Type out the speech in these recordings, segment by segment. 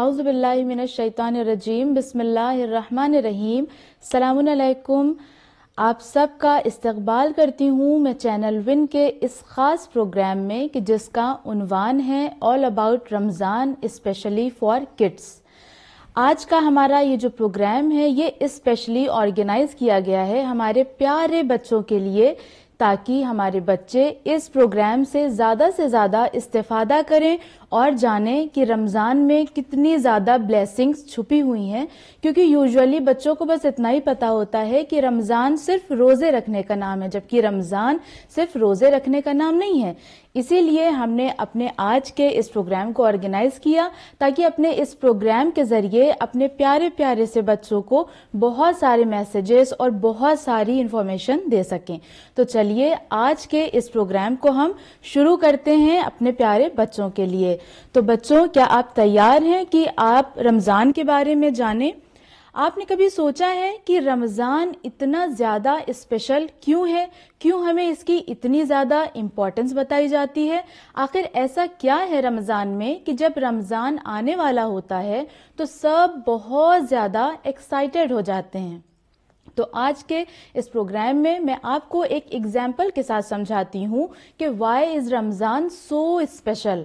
اعوذ باللہ من الشیطان الرجیم بسم اللہ الرحمن الرحیم. السلام علیکم. آپ سب کا استقبال کرتی ہوں میں چینل ون کے اس خاص پروگرام میں کہ جس کا عنوان ہے all about Ramzan specially for kids. آج کا ہمارا یہ جو پروگرام ہے یہ اسپیشلی آرگنائز کیا گیا ہے ہمارے پیارے بچوں کے لیے تاکہ ہمارے بچے اس پروگرام سے زیادہ استفادہ کریں اور جانیں کہ رمضان میں کتنی زیادہ بلیسنگز چھپی ہوئی ہیں. کیونکہ یوزولی بچوں کو بس اتنا ہی پتا ہوتا ہے کہ رمضان صرف روزے رکھنے کا نام ہے، جبکہ رمضان صرف روزے رکھنے کا نام نہیں ہے. اسی لیے ہم نے اپنے آج کے اس پروگرام کو آرگنائز کیا تاکہ اپنے اس پروگرام کے ذریعے اپنے پیارے پیارے سے بچوں کو بہت سارے میسیجز اور بہت ساری انفارمیشن دے سکیں. تو چلیے آج کے اس پروگرام کو ہم شروع کرتے ہیں اپنے پیارے بچوں کے لیے. تو بچوں، کیا آپ تیار ہیں کہ آپ رمضان کے بارے میں جانیں؟ آپ نے کبھی سوچا ہے کہ رمضان اتنا زیادہ اسپیشل کیوں ہے؟ کیوں ہمیں اس کی اتنی زیادہ امپورٹنس بتائی جاتی ہے؟ آخر ایسا کیا ہے رمضان میں کہ جب رمضان آنے والا ہوتا ہے تو سب بہت زیادہ ایکسائٹیڈ ہو جاتے ہیں؟ تو آج کے اس پروگرام میں آپ کو ایک ایگزامپل کے ساتھ سمجھاتی ہوں کہ وائی از رمضان سو اسپیشل.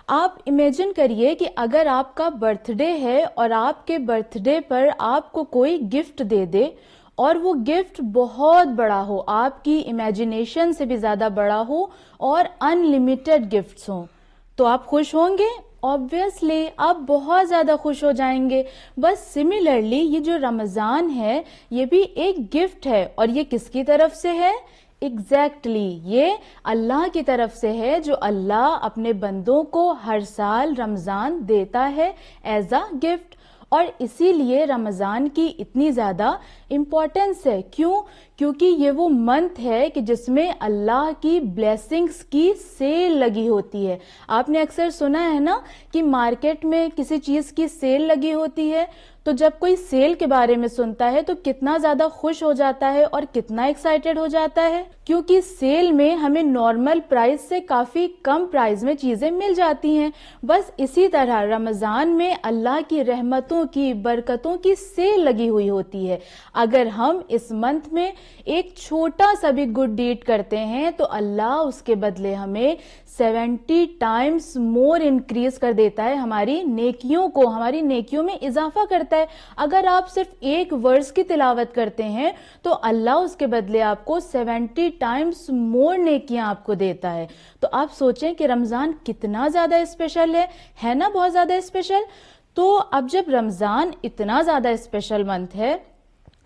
آپ امیجن کریے کہ اگر آپ کا برتھ ڈے ہے اور آپ کے برتھ ڈے پر آپ کو کوئی گفٹ دے دے اور وہ گفٹ بہت بڑا ہو، آپ کی امیجنیشن سے بھی زیادہ بڑا ہو اور ان لمیٹڈ گفٹس ہوں، تو آپ خوش ہوں گے؟ obviously آپ بہت زیادہ خوش ہو جائیں گے. بس سملرلی یہ جو رمضان ہے یہ بھی ایک گفٹ ہے، اور یہ کس کی طرف سے ہے؟ ایگزیکٹلی یہ اللہ کی طرف سے ہے، جو اللہ اپنے بندوں کو ہر سال رمضان دیتا ہے ایز اے گفٹ. اور اسی لیے رمضان کی اتنی زیادہ امپورٹنس ہے. کیوں؟ کیونکہ یہ وہ منتھ ہے کہ جس میں اللہ کی بلیسنگز کی سیل لگی ہوتی ہے. آپ نے اکثر سنا ہے نا کہ مارکیٹ میں کسی چیز کی سیل لگی ہوتی ہے، تو جب کوئی سیل کے بارے میں سنتا ہے تو کتنا زیادہ خوش ہو جاتا ہے اور کتنا ایکسائٹیڈ ہو جاتا ہے، کیونکہ سیل میں ہمیں نارمل پرائز سے کافی کم پرائز میں چیزیں مل جاتی ہیں. بس اسی طرح رمضان میں اللہ کی رحمتوں کی، برکتوں کی سیل لگی ہوئی ہوتی ہے. اگر ہم اس منتھ میں ایک چھوٹا سا بھی گڈ ڈیڈ کرتے ہیں تو اللہ اس کے بدلے ہمیں 70 ٹائمز مور انکریز کر دیتا ہے، ہماری نیکیوں کو، ہماری نیکیوں میں اضافہ کرتا ہے. اگر آپ صرف ایک ورس کی تلاوت کرتے ہیں تو اللہ اس کے بدلے آپ کو 70 ٹائمز مور نیکیاں آپ کو دیتا ہے. تو آپ سوچیں کہ رمضان کتنا زیادہ اسپیشل ہے نا؟ بہت زیادہ اسپیشل. تو اب جب رمضان اتنا زیادہ اسپیشل منتھ ہے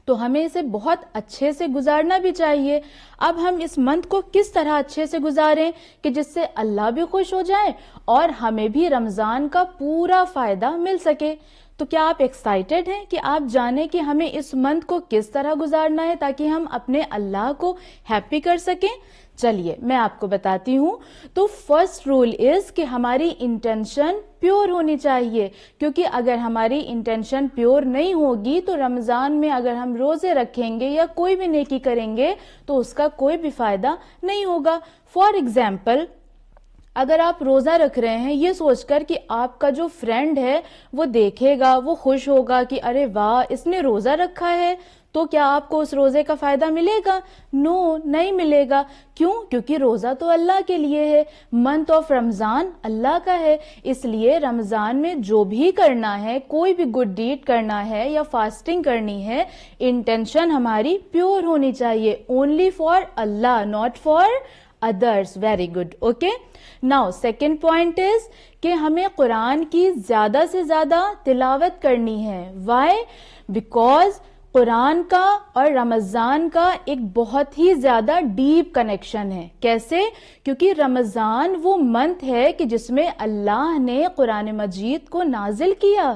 تو ہمیں اسے بہت اچھے سے گزارنا بھی چاہیے. اب ہم اس منتھ کو کس طرح اچھے سے گزاریں کہ جس سے اللہ بھی خوش ہو جائے اور ہمیں بھی رمضان کا پورا فائدہ مل سکے. تو کیا آپ ایکسائٹیڈ ہیں کہ آپ جانیں کہ ہمیں اس منتھ کو کس طرح گزارنا ہے تاکہ ہم اپنے اللہ کو ہیپی کر سکیں؟ چلیے میں آپ کو بتاتی ہوں. تو فرسٹ رول از کہ ہماری انٹینشن پیور ہونی چاہیے، کیونکہ اگر ہماری انٹینشن پیور نہیں ہوگی تو رمضان میں اگر ہم روزے رکھیں گے یا کوئی بھی نیکی کریں گے تو اس کا کوئی بھی فائدہ نہیں ہوگا. فار ایگزامپل، اگر آپ روزہ رکھ رہے ہیں یہ سوچ کر کہ آپ کا جو فرینڈ ہے وہ دیکھے گا، وہ خوش ہوگا کہ ارے واہ اس نے روزہ رکھا ہے، تو کیا آپ کو اس روزے کا فائدہ ملے گا؟ نو، نہیں ملے گا. کیوں؟ کیونکہ روزہ تو اللہ کے لیے ہے، منتھ آف رمضان اللہ کا ہے. اس لیے رمضان میں جو بھی کرنا ہے، کوئی بھی گڈ ڈیڈ کرنا ہے یا فاسٹنگ کرنی ہے، انٹینشن ہماری پیور ہونی چاہیے. Only for Allah, not for others. Very good. Okay. Now second point is کہ ہمیں قرآن کی زیادہ سے زیادہ تلاوت کرنی ہے. وائی؟ بیکاز قرآن کا اور رمضان کا ایک بہت ہی زیادہ ڈیپ کنیکشن ہے. کیسے؟ کیونکہ رمضان وہ منتھ ہے کہ جس میں اللہ نے قرآن مجید کو نازل کیا.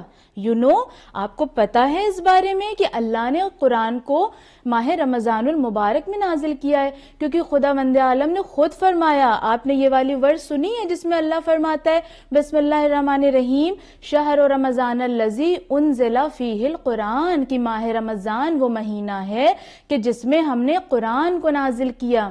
آپ کو پتا ہے اس بارے میں کہ اللہ نے قرآن کو ماہ رمضان المبارک میں نازل کیا ہے، کیونکہ خداوند عالم نے خود فرمایا. آپ نے یہ والی ورڈ سنی ہے جس میں اللہ فرماتا ہے بسم اللہ الرحمن الرحیم شہر رمضان الذی انزل فیہ القرآن، کی ماہ رمضان وہ مہینہ ہے کہ جس میں ہم نے قرآن کو نازل کیا.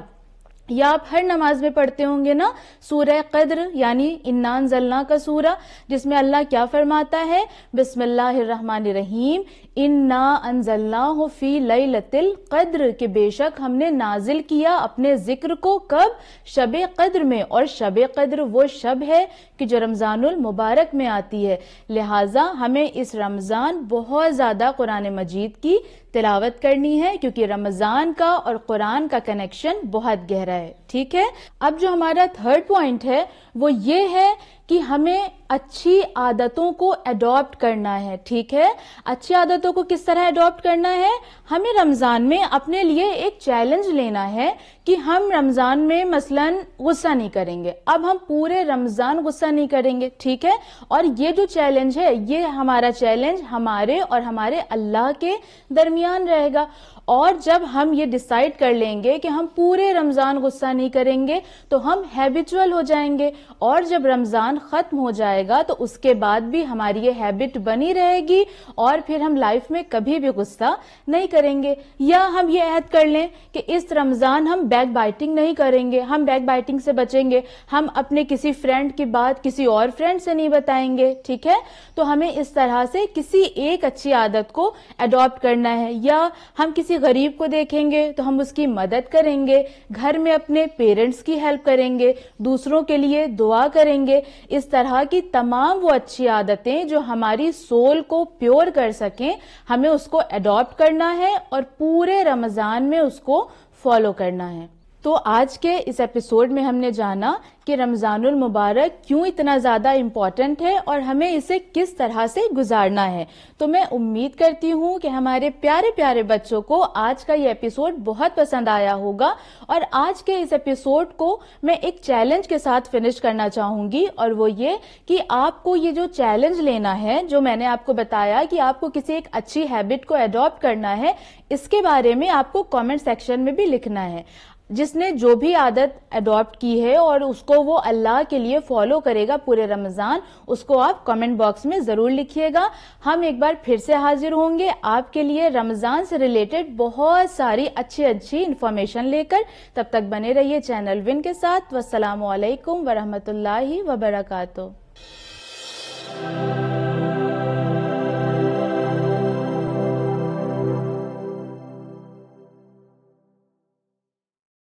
یا آپ ہر نماز میں پڑھتے ہوں گے نا سورہ قدر یعنی انا انزلنا کا سورہ، جس میں اللہ کیا فرماتا ہے، بسم اللہ الرحمن الرحیم انا انزلناہ فی لیلۃ القدر، کہ بے شک ہم نے نازل کیا اپنے ذکر کو کب، شب قدر میں، اور شب قدر وہ شب ہے کہ جو رمضان المبارک میں آتی ہے، لہٰذا ہمیں اس رمضان بہت زیادہ قرآن مجید کی تلاوت کرنی ہے، کیونکہ رمضان کا اور قرآن کا کنیکشن بہت گہرا ہے، ٹھیک ہے۔ اب جو ہمارا تھرڈ پوائنٹ ہے وہ یہ ہے کہ ہمیں اچھی عادتوں کو اڈاپٹ کرنا ہے، ٹھیک ہے۔ اچھی عادتوں کو کس طرح اڈاپٹ کرنا ہے، ہمیں رمضان میں اپنے لیے ایک چیلنج لینا ہے کہ ہم رمضان میں مثلاً غصہ نہیں کریں گے، اب ہم پورے رمضان غصہ نہیں کریں گے، ٹھیک ہے۔ اور یہ جو چیلنج ہے یہ ہمارا چیلنج ہمارے اور ہمارے اللہ کے درمیان رہے گا، اور جب ہم یہ ڈیسائیڈ کر لیں گے کہ ہم پورے رمضان غصہ نہیں کریں گے تو ہم ہیبیچول ہو جائیں گے، اور جب رمضان ختم ہو جائے گا تو اس کے بعد بھی ہماری یہ ہیبٹ بنی رہے گی، اور پھر ہم لائف میں کبھی بھی غصہ نہیں کریں گے۔ یا ہم یہ عہد کر لیں کہ اس رمضان ہم بیک بائٹنگ نہیں کریں گے، ہم بیک بائٹنگ سے بچیں گے، ہم اپنے کسی فرینڈ کی بات کسی اور فرینڈ سے نہیں بتائیں گے، ٹھیک ہے۔ تو ہمیں اس طرح سے کسی ایک اچھی عادت کو اڈاپٹ کرنا ہے، یا ہم کسی غریب کو دیکھیں گے تو ہم اس کی مدد کریں گے، گھر میں اپنے پیرنٹس کی ہیلپ کریں گے، دوسروں کے لیے دعا کریں گے۔ اس طرح کی تمام وہ اچھی عادتیں جو ہماری سول کو پیور کر سکیں، ہمیں اس کو اڈاپٹ کرنا ہے اور پورے رمضان میں اس کو فالو کرنا ہے۔ تو آج کے اس ایپیسوڈ میں ہم نے جانا کہ رمضان المبارک کیوں اتنا زیادہ امپورٹنٹ ہے اور ہمیں اسے کس طرح سے گزارنا ہے۔ تو میں امید کرتی ہوں کہ ہمارے پیارے پیارے بچوں کو آج کا یہ ایپیسوڈ بہت پسند آیا ہوگا، اور آج کے اس ایپیسوڈ کو میں ایک چیلنج کے ساتھ فنش کرنا چاہوں گی، اور وہ یہ کہ آپ کو یہ جو چیلنج لینا ہے، جو میں نے آپ کو بتایا کہ آپ کو کسی ایک اچھی ہیبٹ کو اڈاپٹ کرنا ہے، اس کے بارے میں آپ کو کامنٹ سیکشن میں بھی لکھنا ہے۔ جس نے جو بھی عادت اڈاپٹ کی ہے اور اس کو وہ اللہ کے لیے فالو کرے گا پورے رمضان، اس کو آپ کمنٹ باکس میں ضرور لکھیے گا۔ ہم ایک بار پھر سے حاضر ہوں گے آپ کے لیے رمضان سے ریلیٹڈ بہت ساری اچھی انفارمیشن لے کر۔ تب تک بنے رہیے چینل ون کے ساتھ۔ والسلام علیکم ورحمۃ اللہ وبرکاتہ۔